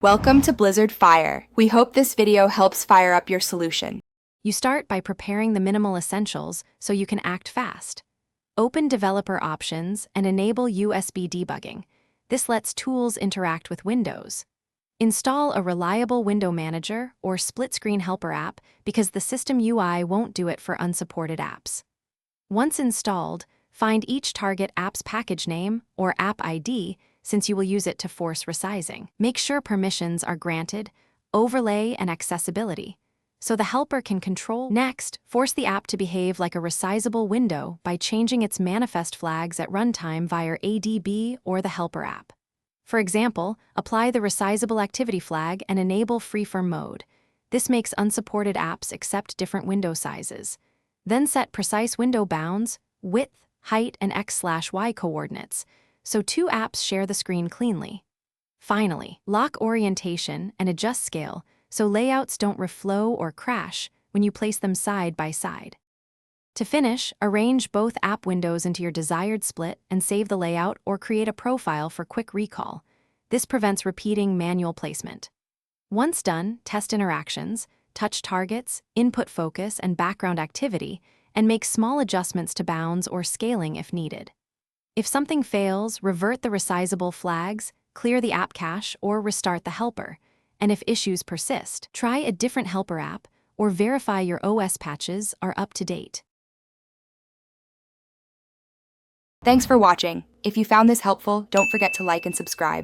Welcome to Blizzard Fire. We hope this video helps fire up your solution. You start by preparing the minimal essentials so you can act fast. Open Developer Options and enable USB debugging. This lets tools interact with Windows. Install a reliable window manager or split-screen helper app because the system UI won't do it for unsupported apps. Once installed, find each target app's package name or app ID since you will use it to force resizing. Make sure permissions are granted, overlay, and accessibility, so the helper can control. Next, force the app to behave like a resizable window by changing its manifest flags at runtime via ADB or the helper app. For example, apply the resizable activity flag and enable freeform mode. This makes unsupported apps accept different window sizes. Then set precise window bounds, width, height, and x/y coordinates, so two apps share the screen cleanly. Finally, lock orientation and adjust scale so layouts don't reflow or crash when you place them side by side. To finish, arrange both app windows into your desired split and save the layout or create a profile for quick recall. This prevents repeating manual placement. Once done, test interactions, touch targets, input focus, and background activity, and make small adjustments to bounds or scaling if needed. If something fails, revert the resizable flags, clear the app cache, or restart the helper. And if issues persist, try a different helper app or verify your OS patches are up to date. Thanks for watching. If you found this helpful, don't forget to like and subscribe.